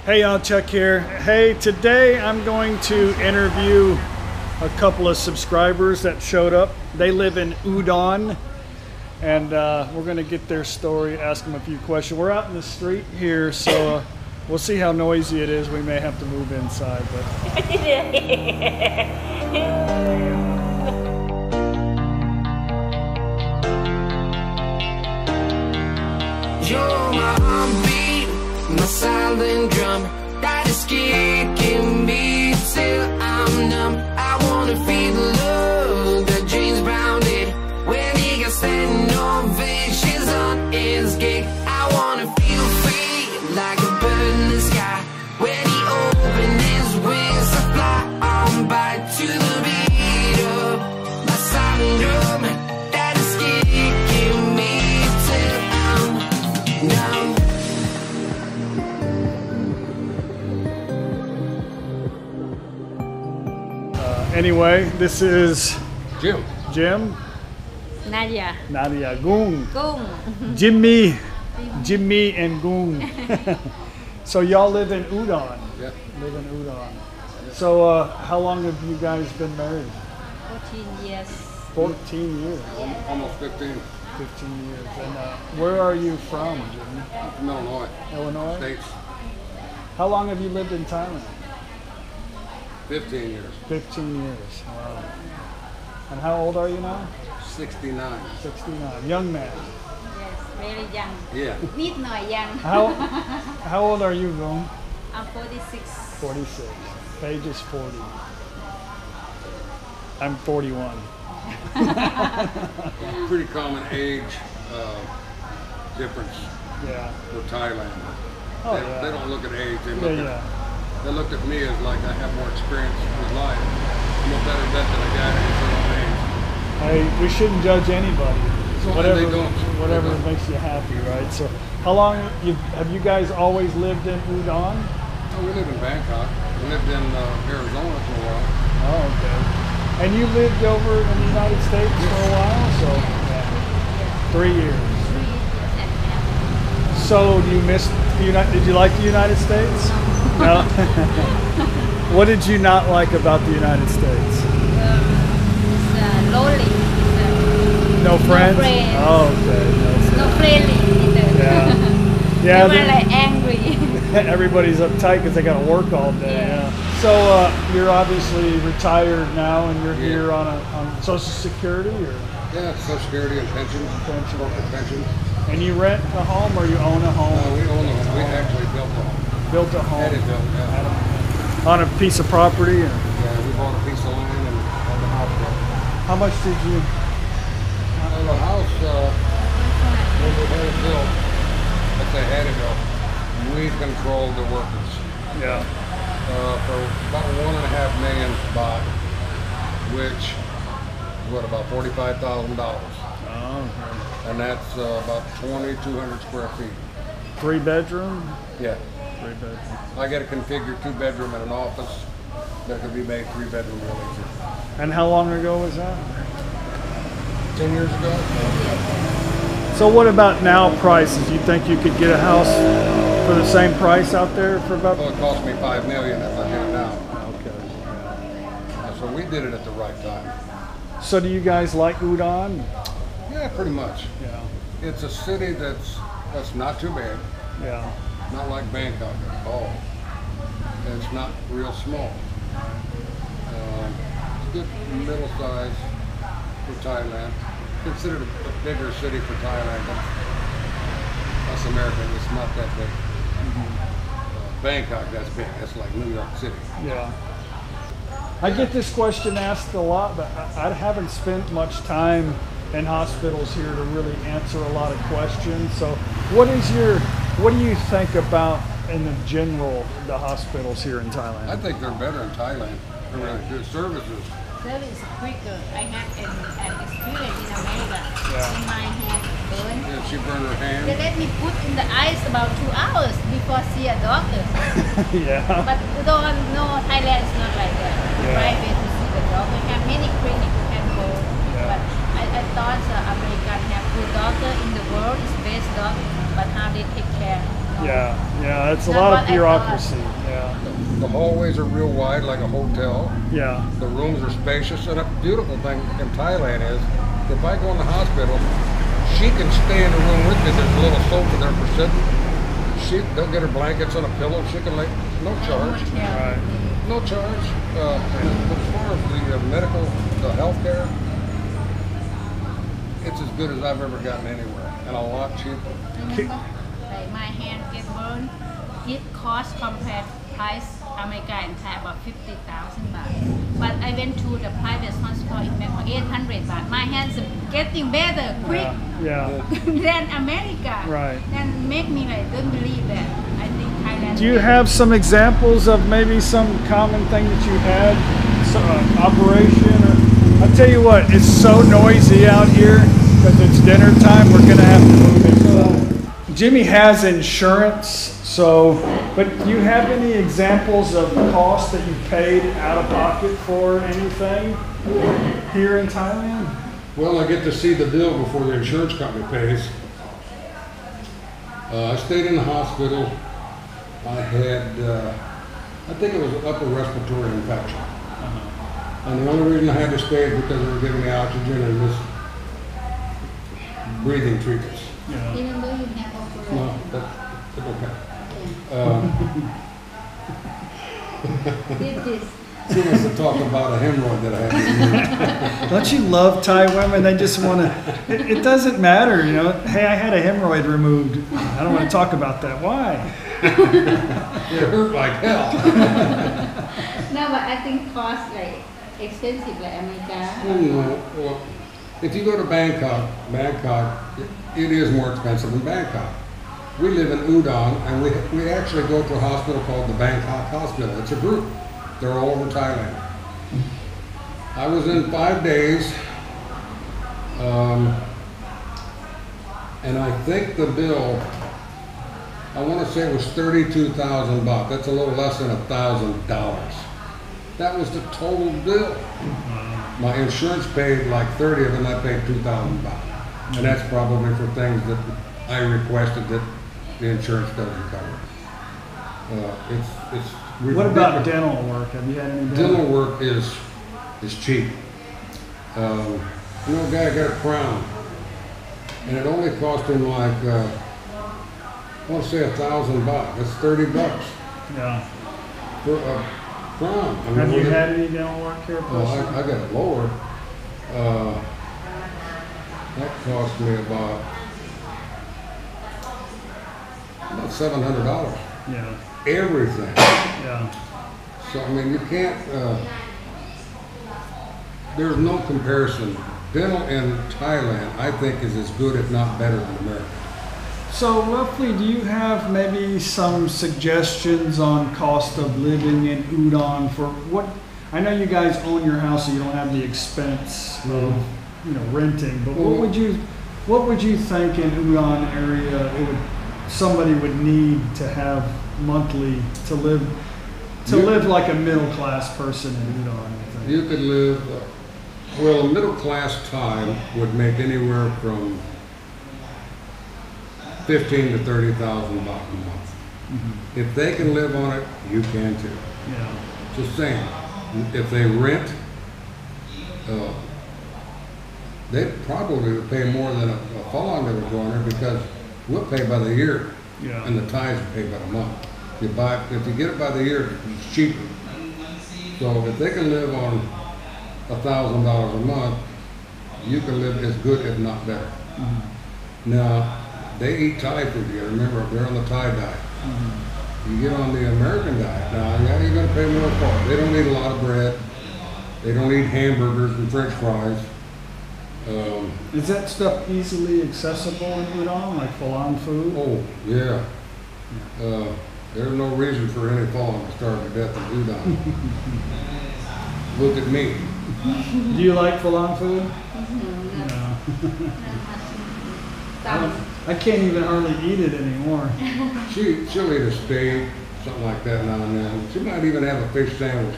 Hey, y'all, Chuck here. Hey, today I'm going to interview a couple of subscribers that showed up. They live in Udon, and we're going to get their story, ask them a few questions. We're out in the street here, so we'll see how noisy it is. We may have to move inside, but you're my heartbeat, my silent drum that is kicking me till I'm numb. I wanna feel the love that James Brown did when he got standing ovations on his gig. I wanna feel free like a bird in the sky when he opened his wings to fly on by to the beat of my silent drum that is kicking me till I'm numb. anyway, this is Jim. Nadia, Gung. Jimmy, and Gung. So y'all live in Udon. Yep. Live in Udon. So how long have you guys been married? 14 years. 14 years. Almost 15. 15 years. And where are you from, Jimmy? I'm from Illinois. Illinois? States. How long have you lived in Thailand? 15 years. 15 years. Wow. And how old are you now? 69. 69. Young man. Yes, very young. Yeah. Nít nói young. How old are you, Gung? I'm 46. 46. Paige is 40. I'm 41. Pretty common age difference Yeah. with Thailand. Oh, they, yeah. they don't look at age. They look at me as like I have more experience with life. I'm a better vet than a guy who's his own age. We shouldn't judge anybody. So Whatever, they don't. whatever They don't. makes you happy, right? So, how long have you guys always lived in Udon? Oh, we lived in Bangkok. We lived in Arizona for a while. Oh, okay. And you lived over in the United States for a while, so 3 years. 3 years and a half. So, do you miss the Did you like the United States? No. What did you not like about the United States? It's lonely. No friends? No friends. Oh, okay. No friendly either. Yeah. Yeah. They were like angry. Everybody's uptight because they got to work all day. Yeah. So you're obviously retired now, and you're here on Social Security, or Yeah, Social Security and pensions. Corporate pensions. and you rent a home or you own a home? We own a home. We actually built a home. Built a home Had it built, yeah. on a piece of property. Or Yeah, we bought a piece of land and had the house built. how much did you? The house, when we had it built, if they had it built, we controlled the workers. Yeah. For about $1.5 million to buy, which what about $45,000, Oh, okay. and that's about 2,200 square feet. 3 bedroom. Yeah, 3 bedroom. I got to configure 2-bedroom and an office that could be made 3-bedroom real easy. And how long ago was that? 10 years ago. So what about now prices? You think you could get a house for the same price out there for about? Well, it cost me $5 million if I did it now. Okay. So we did it at the right time. So do you guys like Udon? Yeah, pretty much. Yeah. It's a city that's not too big, Yeah. not like Bangkok at all. And it's not real small. It's a good middle size for Thailand. Considered a bigger city for Thailand than us Americans. It's not that big. Bangkok, that's big. That's like New York City. Yeah. I get this question asked a lot, but I haven't spent much time in hospitals here to really answer a lot of questions. So what do you think about in the general the hospitals here in Thailand? I think they're better in Thailand. They're really good services. Service is quicker. I had an experience in America. Yeah. In my hand burned. Yeah, she burned her hand. They let me put in the ice about 2 hours before see a doctor. Yeah. But no, Thailand is not like that. Yeah. Private to see the doctor. We have many clinics you can go. Yeah. But I thought American have good doctor in the world is best doctor. But how they take care, no Yeah, it's a That's lot what of I bureaucracy. Yeah, The hallways are real wide like a hotel. yeah, The rooms are spacious, and a beautiful thing in Thailand is, if I go in the hospital, she can stay in the room with me. There's a little sofa there for sitting. They'll get her blankets on a pillow. She can lay, no charge, right. no charge. As far as the medical, the healthcare, it's as good as I've ever gotten anywhere, and a lot cheaper. Remember, like my hand get burned, it cost compared price America and Thai about 50,000 baht. But I went to the private hospital in Bangkok 800 baht. My hands are getting better quick Yeah. than America. Right. Then make me like don't believe that. I think Thailand. Do you have some examples of maybe some common thing that you had, operation? Or, I'll tell you what, it's so noisy out here because it's dinner time. We're gonna have to move inside. Jimmy has insurance, so. But do you have any examples of costs that you paid out of pocket for anything here in Thailand? Well, I get to see the bill before the insurance company pays. I stayed in the hospital. I had, I think it was an upper respiratory infection. And the only reason I had to stay is because they were giving me oxygen and this breathing treatments. Yeah. Even though you have operation. No, that's okay. Did this. She wants to talk about a hemorrhoid that I had. Don't you love Thai women? They just want to, it doesn't matter, you know. Hey, I had a hemorrhoid removed. I don't want to talk about that. Why? It hurt like hell. No, but I think cost like expensive like America. No, well, if you go to Bangkok, it is more expensive than Bangkok. We live in Udon, and we actually go to a hospital called the Bangkok Hospital. It's a group. They're all over Thailand. I was in 5 days, and I think the bill, I want to say it was 32,000 baht. That's a little less than $1,000. That was the total bill. My insurance paid like 30 of them. I paid 2,000 baht, and that's probably for things that I requested that the insurance doesn't cover. It's What about dental work? Have you had any dental work is cheap. You know, a guy got a crown, and it only cost him like I want to say 1,000 baht. That's 30 bucks Yeah. for a crown. I mean, Have you had any dental work here? Well, I got it lower. That cost me about $700. Yeah. Everything. Yeah. So I mean, you can't. There's no comparison. Dental in Thailand, I think, is as good, if not better, than America. So roughly, do you have maybe some suggestions on cost of living in Udon for what? I know you guys own your house, so you don't have the expense of renting. But what would you think in Udon area somebody would need to have monthly to live like a middle class person in Udon? I think? You could live. Well, a middle class Thai would make anywhere from 15 to 30,000 baht a month. Mm-hmm. If they can live on it, you can too. Yeah. Just saying. If they rent, they probably would pay more than a Falang that would go on there because we'll pay by the year, Yeah. and the Thais will pay by the month. If you get it by the year, it's cheaper. So if they can live on $1,000 a month, you can live as good, if not better. Mm-hmm. Now, they eat Thai food. You gotta remember, they're on the Thai diet. Mm-hmm. You get on the American diet, now you're gonna pay more for it. They don't eat a lot of bread. They don't eat hamburgers and French fries. Is that stuff easily accessible in Udon, like Falang food? Oh, yeah. There's no reason for any falling to starve to death in Udon. Look at me. Do you like Falang food? Mm-hmm. No. I can't even hardly eat it anymore. She'll eat a steak, something like that now and then. She might even have a fish sandwich,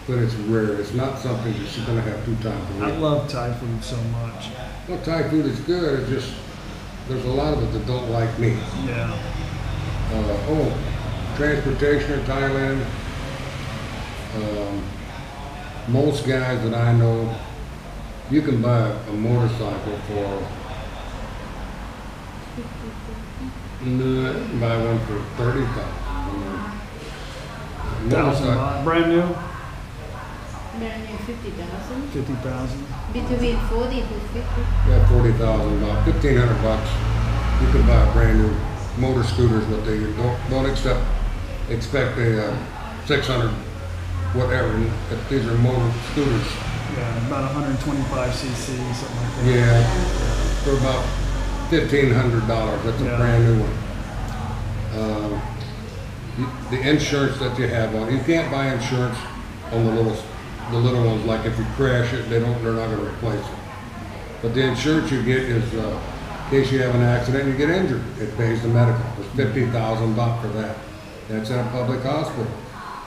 but it's rare. It's not something that she's going to have 2 times a I week. love Thai food so much. Well, Thai food is good. It's just, there's a lot of it that don't like me. Yeah. Transportation in Thailand. Most guys that I know, you can buy a motorcycle for, no, you can buy one for 30,000. Motorcycle. Brand new? Brand new 50,000. 50,000. Between 40 to 50. Yeah, 40,000, about 1,500 bucks. You can buy a brand new motor scooters, but they don't expect a 600 whatever. These are motor scooters. Yeah, about 125 cc, something like that. Yeah, for about $1,500. That's a brand new one. The insurance that you have on, you can't buy insurance on the little ones. Like if you crash it, they're not going to replace it. But the insurance you get is in case you have an accident and you get injured, it pays the medical. It's 50,000 baht for that. That's in a public hospital.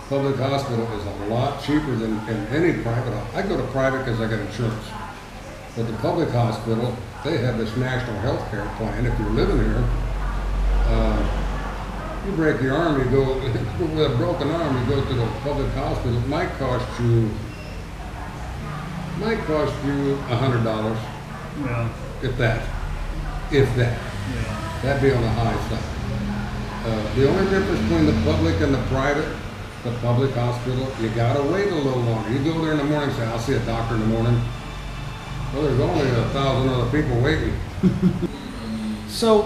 Public hospital is a lot cheaper than in any private. I go to private because I got insurance. But the public hospital, they have this national health care plan. If you're living here, you break your arm, you go with a broken arm, you go to the public hospital. It might cost you $100, Yeah. if that. Yeah. That'd be on the high side. The only difference between the public and the private, the public hospital, you gotta wait a little longer. You go there in the morning and say, I'll see a doctor in the morning. Well, there's only 1,000 other people waiting. So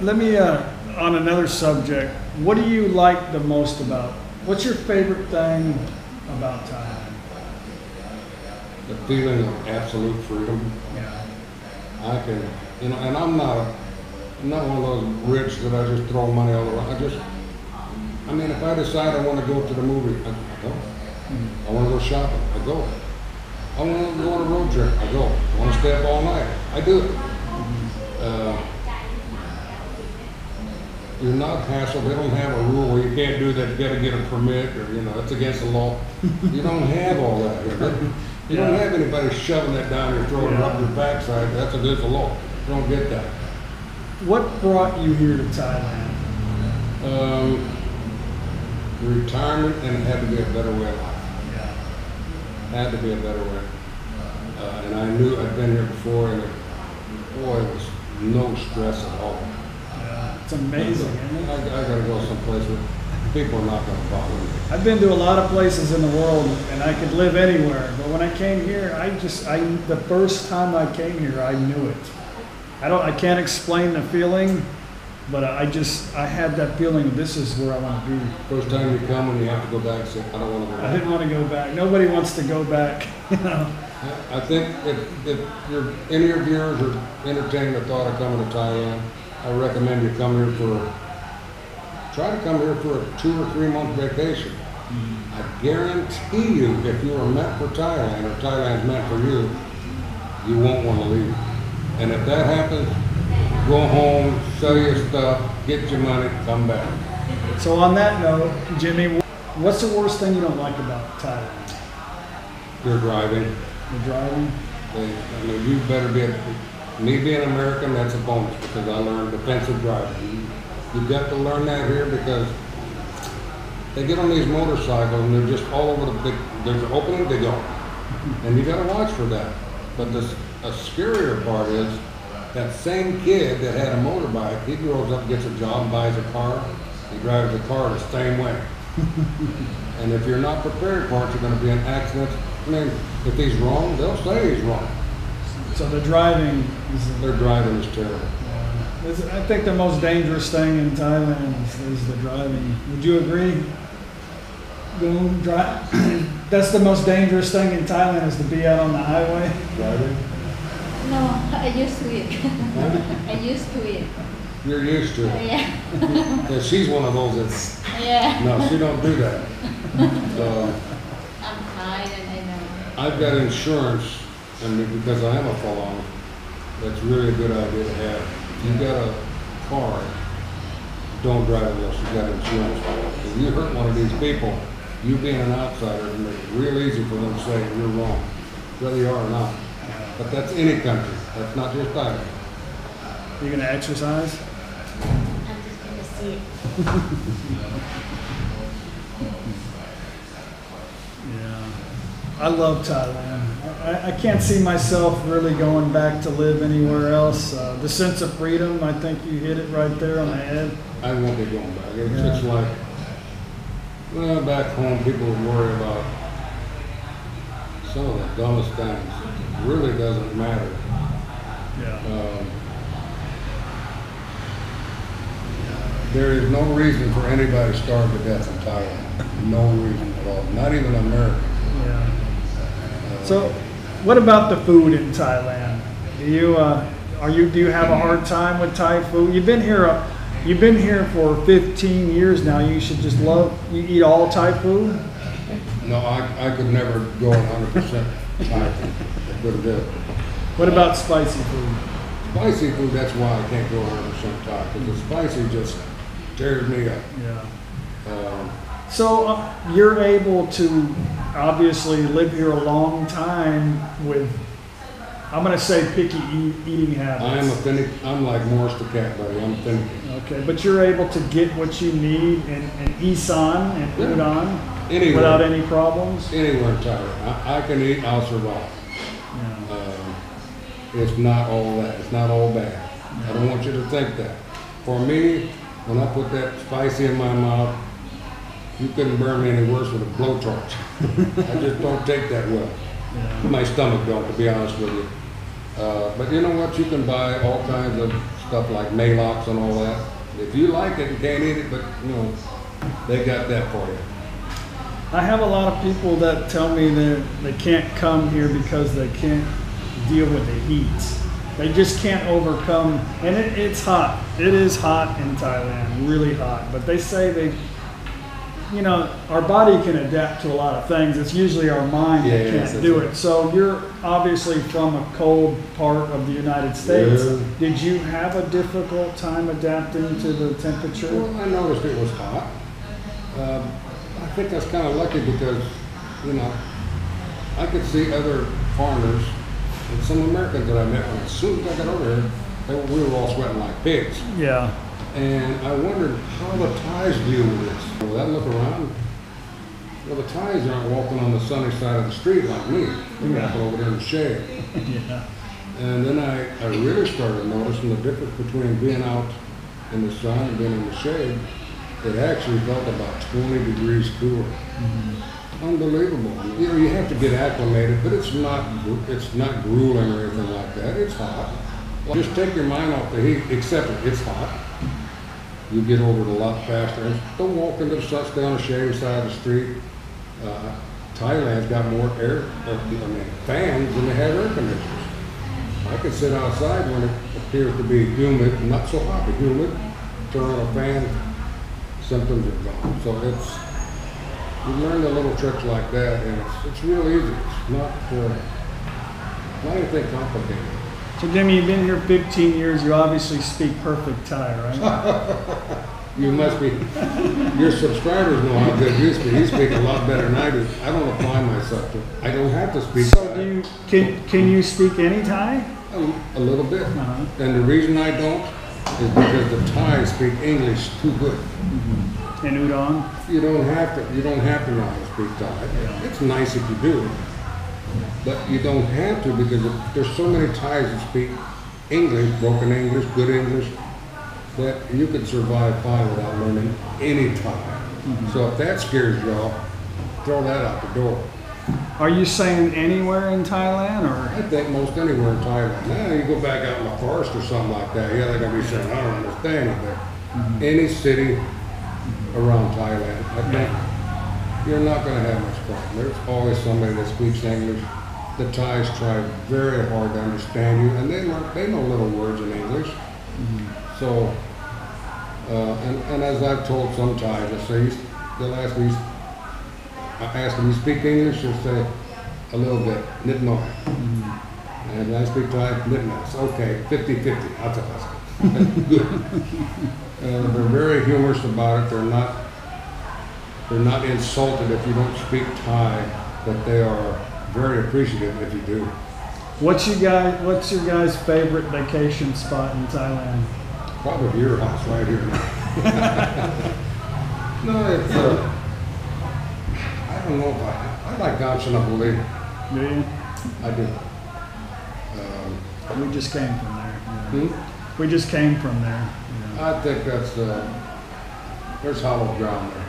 let me, on another subject, what do you like the most what's your favorite thing about Thailand? The feeling of absolute freedom. Yeah. I can, and I'm not one of those rich that I just throw money all around. If I decide I want to go to the movie, I go. I want to go shopping, I go. I want to go on a road trip, I go. I want to stay up all night, I do it. You're not hassled. They don't have a rule where you can't do that. You got to get a permit, or it's against the law. You don't have all that here. You don't have anybody shoving that down your throat and up your backside. That's against the law. You don't get that. What brought you here to Thailand? Retirement, and it had to be a better way of life. Yeah. Had to be a better way. And I knew I'd been here before, and boy, it was no stress at all. Yeah. It's amazing, isn't it? I got to go someplace where people are not going to bother me. I've been to a lot of places in the world, and I could live anywhere. But when I came here, the first time I came here, I knew it. I can't explain the feeling, but I had that feeling. This is where I want to be. First time you come and you have to go back, say, I don't want to go back. I didn't want to go back. Nobody wants to go back. I think if any of your viewers are entertaining the thought of coming to Thailand, I recommend you try to come here for a 2 or 3 month vacation. I guarantee you, if you are meant for Thailand, or Thailand's meant for you, you won't want to leave. And if that happens, go home, sell your stuff, get your money, come back. So on that note, Jimmy, what's the worst thing you don't like about Thailand? You're driving. The driving? You better be me being American, that's a bonus, because I learned defensive driving. You've got to learn that here, because they get on these motorcycles and they're just all over there's an opening, they go. And you got to watch for that. But a scarier part is that same kid that had a motorbike, he grows up, gets a job, buys a car, he drives the car the same way. And if you're not prepared for it, you're going to be in accidents. If he's wrong, they'll say he's wrong. So the driving Their driving is terrible. I think the most dangerous thing in Thailand is the driving. Would you agree? That's the most dangerous thing in Thailand, is to be out on the highway. Driving? No, I used to it. I used to it. You're used to it. Yeah. Yeah, she's one of those that's, Yeah. no, she don't do that. I'm tired and I know. I've got insurance, and because I am a felon, that's really a good idea to have. If you've got a car, don't drive unless you've got insurance. If you hurt one of these people, you being an outsider, it makes it real easy for them to say you're wrong, whether you are or not. But that's any country. That's not just Thailand. Are you going to exercise? I'm just going to sleep. Yeah, I love Thailand. I can't see myself really going back to live anywhere else. The sense of freedom, I think you hit it right there on the head. I won't be going back. It's Yeah. just like, well, back home, people worry about some of the dumbest things. It really doesn't matter. Yeah. There is no reason for anybody to starve to death in Thailand. No reason at all. Not even Americans. Yeah. So, what about the food in Thailand? Do you have a hard time with Thai food? You've been here for 15 years now. You should just you eat all Thai food? No, I could never go 100% Thai food. Couldn't do it. What about spicy food? Spicy food, that's why I can't go 100% Thai, because the spicy just tears me up. Yeah. So you're able to obviously live here a long time with, I'm going to say, picky eating habits. I'm like Morris the cat, buddy. I'm finicky. Okay, but you're able to get what you need in Isan and Udon Anywhere. without any problems? Anywhere in Thailand. I can eat, I'll survive. Yeah. It's not all that. It's not all bad. I don't want you to think that. For me, when I put that spicy in my mouth, you couldn't burn me any worse with a blowtorch. I just don't take that well. Yeah. My stomach don't, to be honest with you. But you know what? You can buy all kinds of stuff like Malox and all that. If you like it, you can't eat it, but you know, they got that for you. I have a lot of people that tell me that they can't come here because they can't deal with the heat. They just can't overcome, and it's hot. It is hot in Thailand, really hot. But they say our body can adapt to a lot of things. It's usually our mind that can't do it. So you're obviously from a cold part of the United States. Yeah. Did you have a difficult time adapting to the temperature? Well, I noticed it was hot. I think that's kind of lucky because, I could see other foreigners and some Americans that I met when as soon as I got over here, we were all sweating like pigs. Yeah. And I wondered how the Thais deal with this. Well, I look around, well, the Thais aren't walking on the sunny side of the street like me. They're walking over there in the shade. Yeah. And then I really started noticing the difference between being out in the sun and being in the shade. It actually felt about 20 degrees cooler. Mm-hmm. Unbelievable. I mean, you have to get acclimated, but it's not grueling or anything like that. It's hot. Well, just take your mind off the heat, accept it. It's hot. You get over it a lot faster. And don't walk into the sun, stay on the shady side of the street. Thailand's got more fans than they have air conditioners. I can sit outside when it appears to be humid, not so hot, but humid, turn on a fan, symptoms are gone. So you learn the little tricks like that, and it's real easy. It's not anything complicated. So Jimmy, you've been here 15 years. You obviously speak perfect Thai, right? You must be. Your subscribers know how good you speak. You speak a lot better than I do. I don't apply myself to it. I don't have to speak So Thai. Can you speak any Thai? A little bit. Uh-huh. And the reason I don't is because the Thais speak English too good. Mm-hmm. And Udon? You don't have to know how to speak Thai. Yeah. It's nice if you do. But you don't have to because there's so many Thais that speak English, broken English, good English, that you could survive fine without learning any Thai. Mm-hmm. So if that scares you off, throw that out the door. Are you saying anywhere in Thailand, or? I think most anywhere in Thailand. Now you go back out in the forest or something like that, yeah, they're going to be saying, I don't understand it. But any city around Thailand, I think you're not going to have much problem. There's always somebody that speaks English. The Thais try very hard to understand you, and they know little words in English. Mm-hmm. So, and as I've told some Thais, they'll ask me, I ask them, you speak English? They'll say, a little bit, nit noi. Mm-hmm. And I speak Thai, nit noi. Okay, 50-50, I'll tell us. Good. They're very humorous about it. They're not insulted if you don't speak Thai, but they are very appreciative if you do. What's your guys' favorite vacation spot in Thailand? Probably your house right here. No, it's, I don't know if I like Kanchanaburi. Do you? I do. We just came from there. Yeah. Hmm? We just came from there. Yeah. I think that's, there's hollow ground there.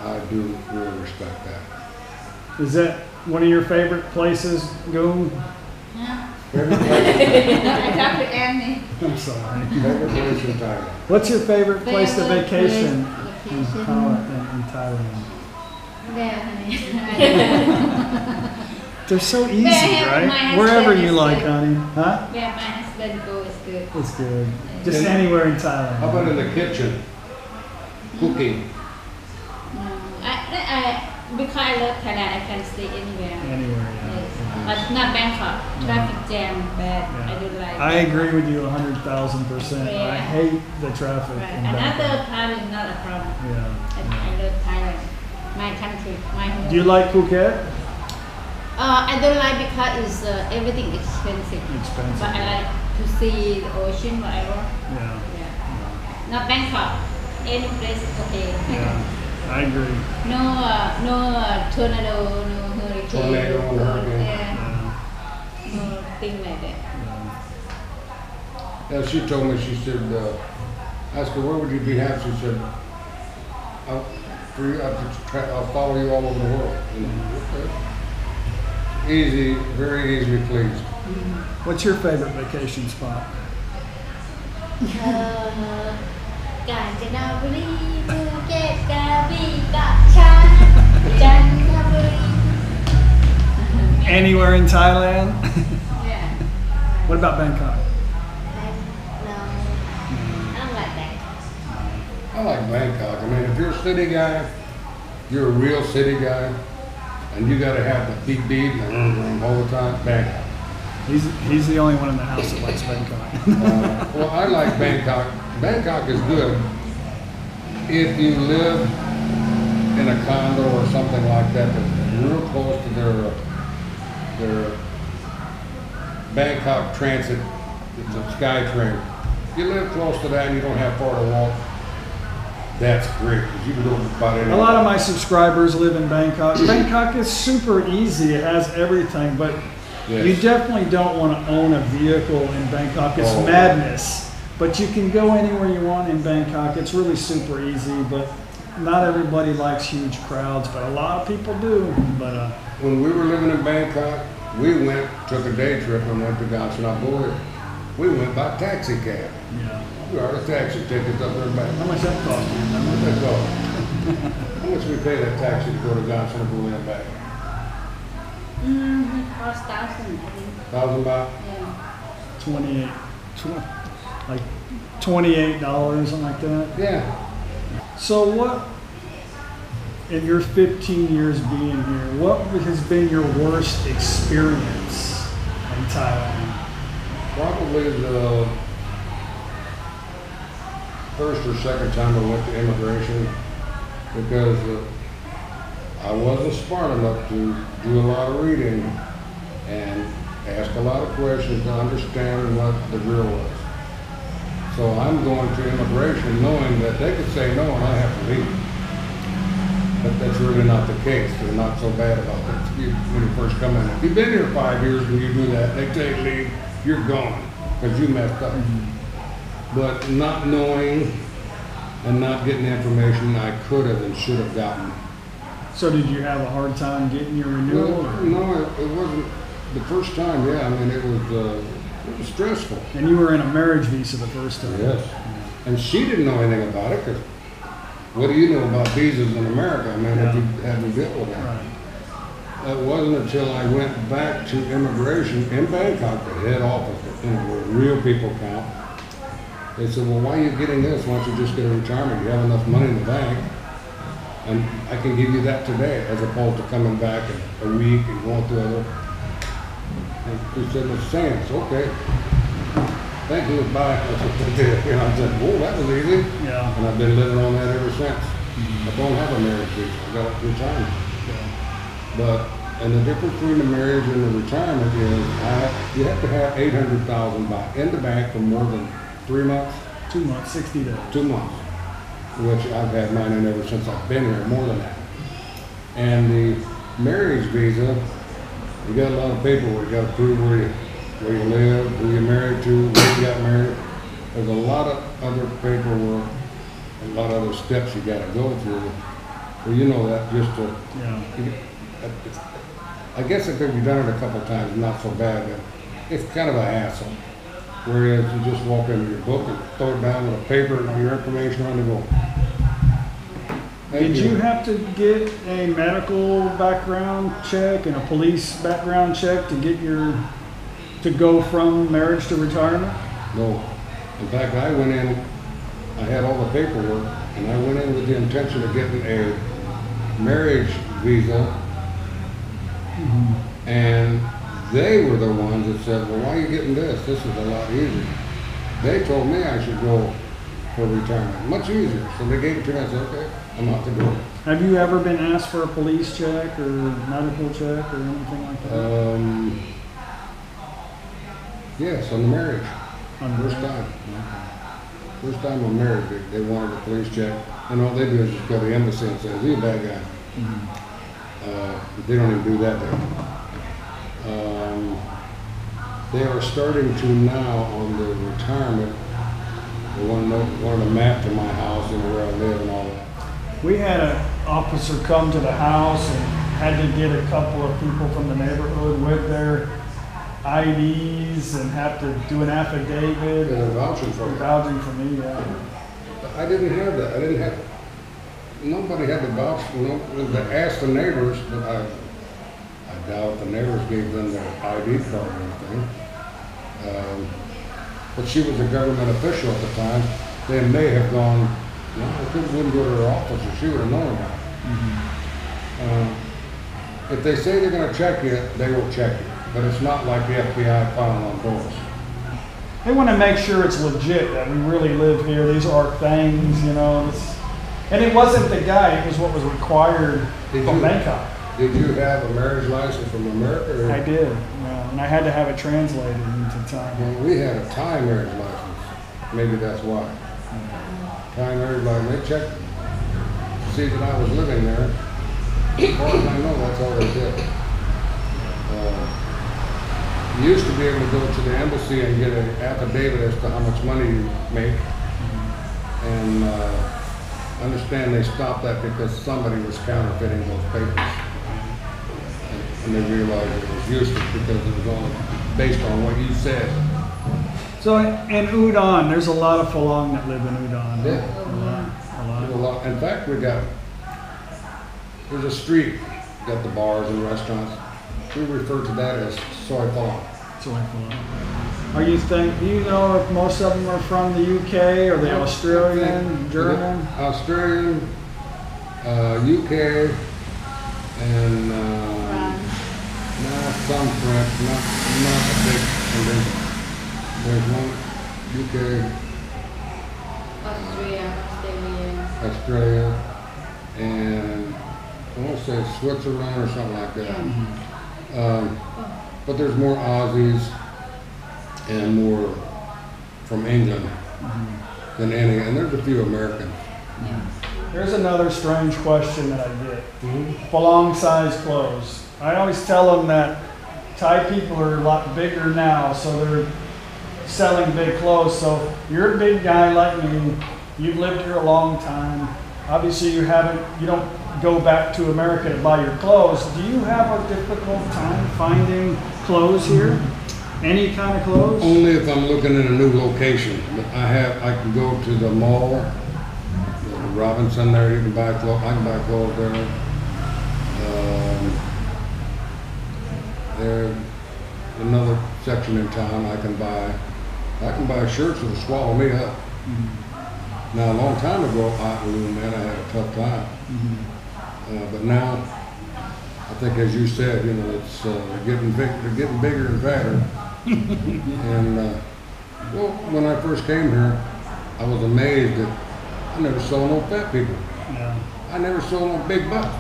I do really respect that. Is that one of your favorite places, Goon? Yeah. Favorite place, I talked to Annie. I'm sorry. favorite place in Thailand? What's your favorite place to Favorite vacation place in vacation. Thailand? There, honey. They're so easy, My right? husband Wherever you is like, good. honey. Huh? Where my husband go is good. It's good. Just And- anywhere in Thailand. How about in the kitchen? Cooking. Because I love Thailand, I can stay anywhere. Anywhere, yeah. Yes. But not Bangkok. Traffic jam bad. Yeah. I don't like. I agree with you 100,000%. I Yeah. hate the traffic. Right. in Another Bangkok. part is not a problem. Yeah. I love Thailand, my country, my home. Do you like Phuket? I don't like because it's everything expensive. Expensive. But I like to see the ocean, whatever. Yeah. Yeah. Not Bangkok. Any place is okay. Yeah. I agree. No tornado, no hurricane. Tornado, no hurricane. Yeah. Yeah. No thing like that. Yeah, she told me, she said, ask her, where would you be happy? She said, I'll follow you all over the world. Okay. Easy, very easily pleased. What's your favorite vacation spot? Kanchanaburi, Phuket, Krabi, Kachan, Jantaburi. Anywhere in Thailand? Yeah. What about Bangkok? No, I don't like that. I like Bangkok. I mean, if you're a city guy, you're a real city guy, and you gotta have the beep beep and all the time, Bangkok. He's the only one in the house that likes Bangkok. Well, I like Bangkok. Bangkok is good if you live in a condo or something like that that's real close to their Bangkok transit. It's a sky train. If you live close to that and you don't have far to walk, that's great because you can go about anywhere. A lot of my subscribers live in Bangkok. Bangkok is super easy. It has everything, but Yes. you definitely don't want to own a vehicle in Bangkok. It's Oh. madness. But you can go anywhere you want in Bangkok. It's really super easy, but not everybody likes huge crowds, but a lot of people do. But When we were living in Bangkok, we took a day trip and went to Kanchanaburi. We went by taxi cab. yeah. We got a taxi ticket up there and back. How much that cost you? How much that cost? How much we pay that taxi to go to Kanchanaburi and back? It cost 1,000, I think. 1,000 baht? Yeah. Like $28, something like that. Yeah. So what, in your 15 years being here, what has been your worst experience in Thailand? Probably the first or second time I went to immigration because I wasn't smart enough to do a lot of reading and ask a lot of questions to understand what the drill was. So I'm going to immigration knowing that they could say no and I have to leave. But that's really not the case. They're not so bad about it when you first come in. If you've been here 5 years and you do that, they take leave, you're gone because you messed up. But not knowing and not getting the information I could have and should have gotten. So did you have a hard time getting your renewal? Well, or- no, it wasn't the first time. Yeah, I mean it was stressful. And you were in a marriage visa the first time. Yes, and she didn't know anything about it because what do you know about visas in America? I mean, if you haven't dealt with that. Right. It wasn't until I went back to immigration in Bangkok, the head office, where real people count. They said, well, why are you getting this? Why don't you just get a retirement? You have enough money in the bank. And I can give you that today, as opposed to coming back in a week and going through other. And they said, it's chance, okay. Thank you, bye. That's what they did. You know, I said, whoa, that was easy. Yeah. And I've been living on that ever since. I don't have a marriage visa. I got a retirement. But, and the difference between the marriage and the retirement is you have to have 800,000 baht in the bank for more than 3 months. 2 months, 60 days. 2 months, which I've had mine in ever since I've been here, more than that. And the marriage visa, you got a lot of paperwork. You got to prove where you live, who you're married to, where you got married. There's a lot of other paperwork, a lot of other steps you got to go through. Well, you know that just to, I guess if you've done it a couple times, not so bad, but it's kind of a hassle. Whereas you just walk into your book and throw it down with a paper and your information on the go. Did you have to get a medical background check and a police background check to get to go from marriage to retirement? No. In fact, I went in, I had all the paperwork, and I went in with the intention of getting a marriage visa, and they were the ones that said, well, why are you getting this? This is a lot easier. They told me I should go for retirement. Much easier. So they gave it to me. I said, okay, I'm out the door. Have you ever been asked for a police check or medical check or anything like that? Yes, on the marriage. First Okay. time. First time I'm married, they wanted a police check. And all they do is just go to the embassy and say, is he a bad guy? They don't even do that there. They are starting to now on the retirement. They want a map to my house and where I live and all that. We had an officer come to the house and had to get a couple of people from the neighborhood with their IDs and have to do an affidavit. They're vouching for me. Vouching for me, yeah. I didn't have that. Nobody had to vouch. They asked the neighbors, but I doubt the neighbors gave them their ID card or anything. But she was a government official at the time. They may have gone, no, I wouldn't go to her office or she would have known about it. If they say they're going to check you, they will check you. But it's not like the FBI filing on doors. They want to make sure it's legit, that we really live here. These are things, you know. And it wasn't the guy, it was what was required from Bangkok. Did you have a marriage license from America? Or? I did, yeah, and I had to have it translated into Thai. Well, we had a Thai marriage license. Maybe that's why. Thai marriage license. They checked to see that I was living there. As far as I know, that's all they did. You used to be able to go to the embassy and get an affidavit as to how much money you make. And I understand they stopped that because somebody was counterfeiting those papers. And they realized it was useless because it was all based on what you said. So in Udon, there's a lot of Falang that live in Udon. Yeah. A lot. In fact, there's a street, got the bars and restaurants. We refer to that as soy Falang. Soy Falang. Do you know if most of them are from the UK or the Australian, German? Australian, UK, and some French, not a big contingent. There's one UK, Australia, and I want to say Switzerland or something like that. But there's more Aussies and more from England than any, and there's a few Americans. Here's another strange question that I get. Falang size clothes. I always tell them that Thai people are a lot bigger now, so they're selling big clothes. So you're a big guy like me. You've lived here a long time. Obviously, you don't go back to America to buy your clothes. Do you have a difficult time finding clothes here? Any kind of clothes? Only if I'm looking in a new location. But I can go to the mall, the Robinson there. You can buy clothes. I can buy clothes there. There's another section in town I can buy shirts that'll swallow me up. Now, a long time ago, I had a tough time. But now, I think, as you said, it's getting big. They're getting bigger and fatter. And well, when I first came here, I was amazed that I never saw no fat people. Yeah. I never saw no big butts.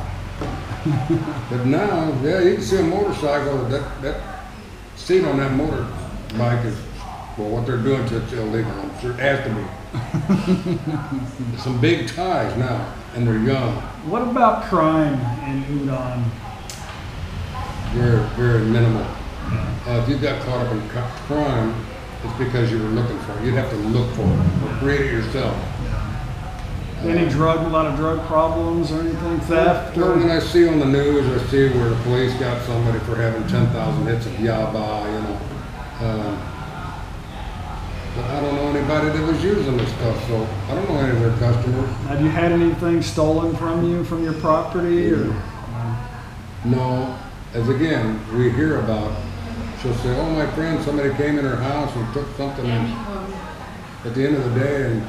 But now, yeah, you can see a motorcycle. That seat on that motorbike is, well, what they're doing to it's illegal. I'm sure it has to be. Some big Thais now, and they're young. What about crime in Udon? Very, very minimal. If you got caught up in crime, it's because you were looking for it. You'd have to look for it or create it yourself. A lot of drug problems or anything, theft? Well, when I see on the news, I see where the police got somebody for having 10,000 hits of yaba, you know. But I don't know anybody that was using this stuff, so I don't know any of their customers. Have you had anything stolen from you, from your property? Or? No. As again, we hear about, she'll say, oh, my friend, somebody came in her house and took something. And at the end of the day, and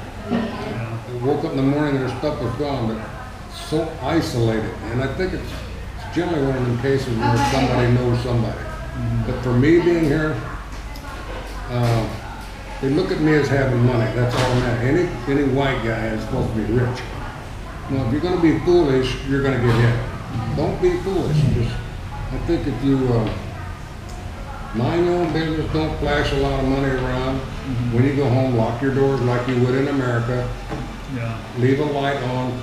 woke up in the morning and her stuff was gone, but so isolated. And I think it's generally one of them cases where somebody knows somebody. But for me being here, they look at me as having money. That's all that. Any white guy is supposed to be rich. Now, if you're going to be foolish, you're going to get hit. Don't be foolish. I think if you mind your own business, don't flash a lot of money around. When you go home, lock your doors like you would in America. Yeah. Leave a light on,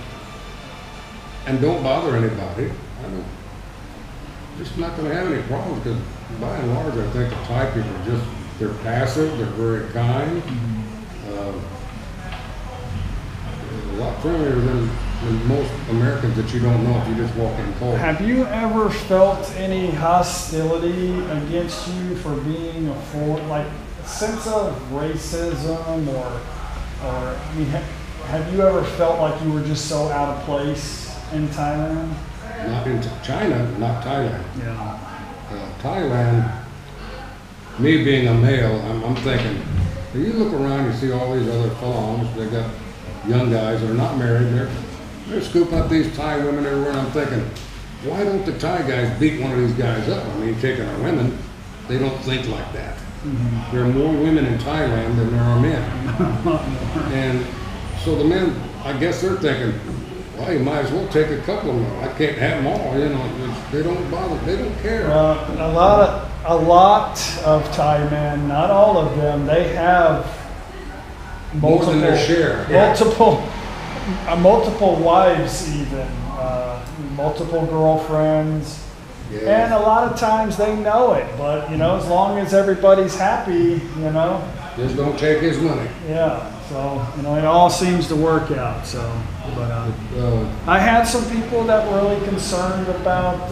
and don't bother anybody. Just not going to have any problems, because by and large, I think the Thai people are just, they're passive, they're very kind, a lot friendlier than most Americans that you don't know if you just walk in cold. Have you ever felt any hostility against you for being a foreign, like a sense of racism, or I mean, have you ever felt like you were just so out of place in Thailand? Not in China, not Thailand. Yeah. Thailand, me being a male, I'm thinking, you look around, you see all these other fellows, they got young guys that are not married, they're scooping up these Thai women everywhere, and I'm thinking, why don't the Thai guys beat one of these guys up? I mean, taking our women, they don't think like that. There are more women in Thailand than there are men. And so the men, I guess they're thinking, well, you might as well take a couple of them. I can't have them all, you know. They don't bother, they don't care. A lot of Thai men, not all of them, they have More than their share. multiple wives even, multiple girlfriends. Yeah. And a lot of times they know it, but you know, as long as everybody's happy, you know. Just don't take his money. Yeah, so you know, it all seems to work out. So, but I had some people that were really concerned about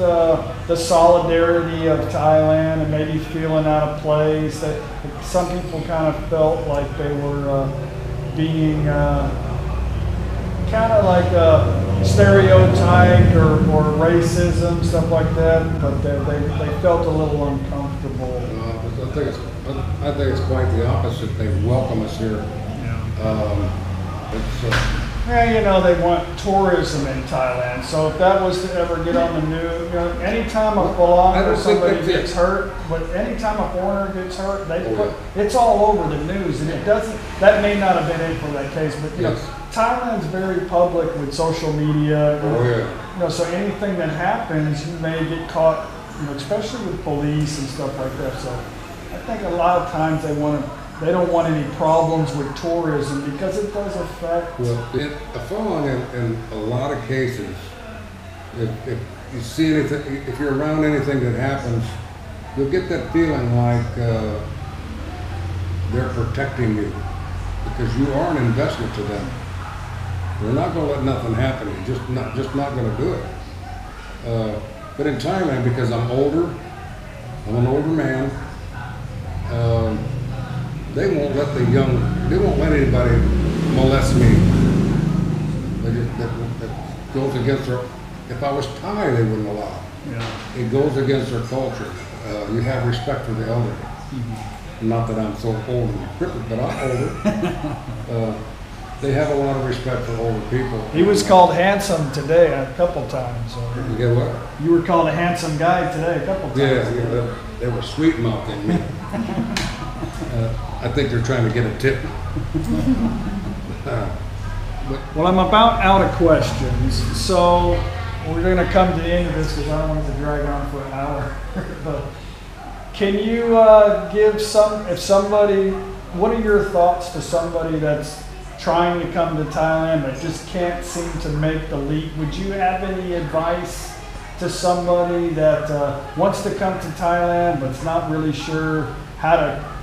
the solidarity of Thailand and maybe feeling out of place. That some people kind of felt like they were being kind of like stereotyped or racism, stuff like that. But they felt a little uncomfortable. I think it's quite the opposite. They welcome us here. Yeah, you know, they want tourism in Thailand. So if that was to ever get on the news, you know, anytime a belonging or somebody gets hurt, but anytime a foreigner gets hurt, it's all over the news, and it doesn't. That may not have been it for that case, but you know, Thailand's very public with social media. You know, so anything that happens, you may get caught. You know, especially with police and stuff like that. So I think a lot of times they don't want any problems with tourism because it does affect. Well, following in a lot of cases, if you see anything, if you're around anything that happens, you'll get that feeling like they're protecting you because you are an investment to them. They're not going to let nothing happen. You're just not going to do it. But in Thailand, because I'm older, I'm an older man. They won't let anybody molest me. That goes against their, if I was Thai, they wouldn't allow it. Yeah. It goes against their culture. You have respect for the elderly. Not that I'm so old and crippled, but I'm older. They have a lot of respect for older people. He was called handsome today a couple times. You get what? You were called a handsome guy today a couple times. Yeah, they were sweet mouthing me. I think they're trying to get a tip. Well, I'm about out of questions, so we're going to come to the end of this because I don't want it to drag on for an hour. But can you give what are your thoughts to somebody that's trying to come to Thailand but just can't seem to make the leap, would you have any advice to somebody that wants to come to Thailand but's not really sure how to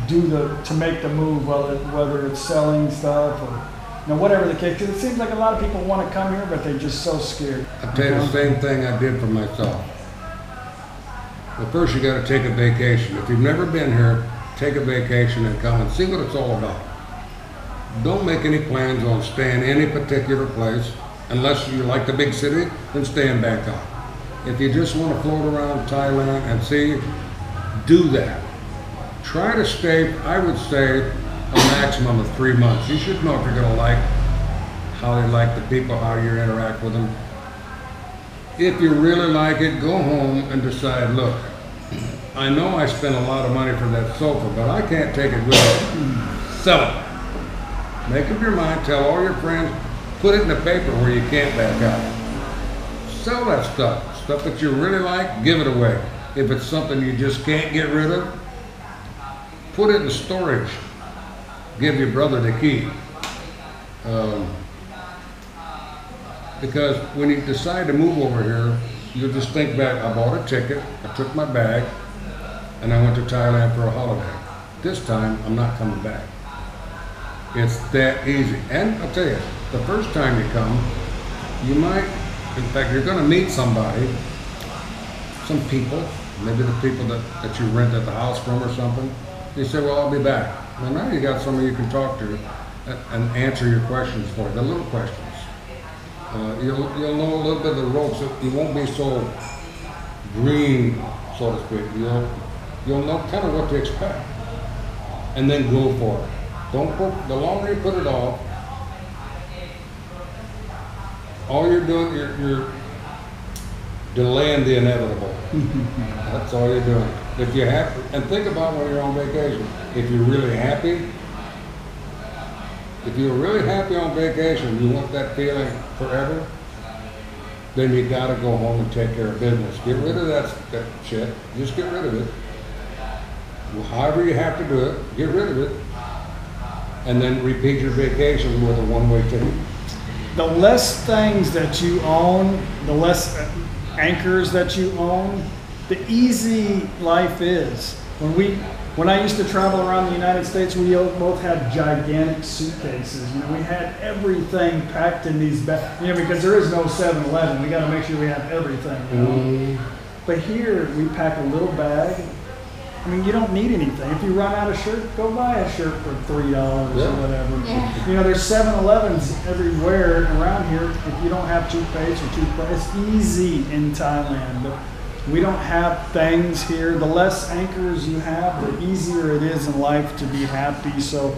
to make the move, whether it's selling stuff or whatever the case? Because it seems like a lot of people want to come here, but they're just so scared. I'll tell you the same thing I did for myself. Well, first you got to take a vacation. If you've never been here, take a vacation and come and see what it's all about. Don't make any plans on staying any particular place. Unless you like the big city, then stay in Bangkok. If you just want to float around Thailand and see, do that. Try to stay, I would say, a maximum of 3 months. You should know if you're going to like how they like the people, how you interact with them. If you really like it, go home and decide, look, I know I spent a lot of money for that sofa, but I can't take it with me. Sell it. Make up your mind, tell all your friends, put it in the paper where you can't back out. Sell that stuff. Stuff that you really like, give it away. If it's something you just can't get rid of, put it in storage. Give your brother the key. Because when you decide to move over here, you'll just think back, I bought a ticket, I took my bag, and I went to Thailand for a holiday. This time, I'm not coming back. It's that easy. And I'll tell you, the first time you come, you might, in fact, you're gonna meet somebody, some people, maybe the people that you rented the house from or something. They say, well, I'll be back. Well, now you got somebody you can talk to and answer your questions for, the little questions. You'll know a little bit of the ropes. You won't be so green, so to speak. You'll know kind of what to expect, and then go for it. Don't put, the longer you put it off, all you're doing, you're delaying the inevitable. That's all you're doing. If you have, and think about when you're on vacation. If you're really happy, if you're really happy on vacation, you want that feeling forever, then you got to go home and take care of business. Get rid of that shit. Just get rid of it. Well, however you have to do it, get rid of it, and then repeat your vacation with a one-way ticket. The less things that you own, the less anchors that you own, the easy life is. When I used to travel around the United States, we both had gigantic suitcases. We had everything packed in these bags. Because there is no 7-Eleven, we got to make sure we have everything. But here, we pack a little bag. You don't need anything. If you run out of shirt, go buy a shirt for $3 or whatever. Yeah. There's 7-Elevens everywhere around here. If you don't have toothpaste or toothbrush, it's easy in Thailand. But we don't have things here. The less anchors you have, the easier it is in life to be happy. So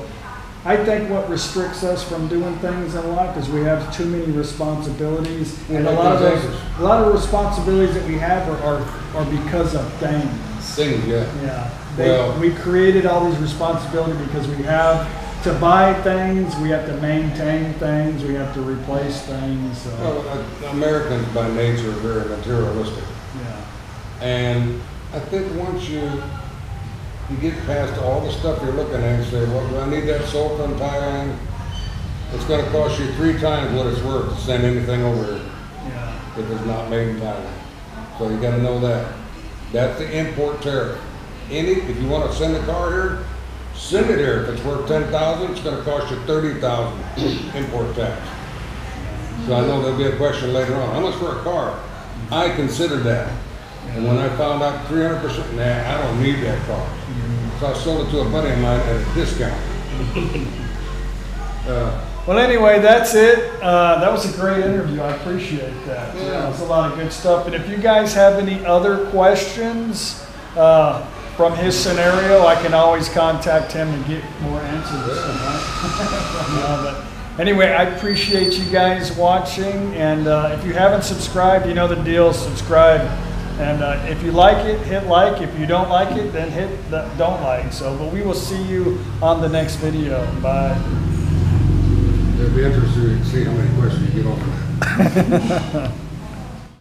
I think what restricts us from doing things in life is we have too many responsibilities. And a lot of responsibilities that we have are because of things. Yeah. We created all these responsibilities because we have to buy things, we have to maintain things, we have to replace things. So. Well, Americans by nature are very materialistic. Yeah. And I think once you get past all the stuff you're looking at and say, well, do I need that sofa in Thailand? It's going to cost you 3 times what it's worth to send anything over here if it's not made in Thailand. So you got to know that. That's the import tariff. If you want to send a car here, send it here. If it's worth $10,000, it's going to cost you $30,000 import tax. So I know there'll be a question later on. How much for a car? I considered that. And when I found out 300%, nah, I don't need that car. So I sold it to a buddy of mine at a discount. Well, anyway, that's it. That was a great interview. I appreciate that. Yeah, it was a lot of good stuff. And if you guys have any other questions from his scenario, I can always contact him and get more answers. But anyway, I appreciate you guys watching. And if you haven't subscribed, you know the deal. Subscribe. And if you like it, hit like. If you don't like it, then hit the don't like. So, but we will see you on the next video. Bye. It'll be interesting to see how many questions you get on that.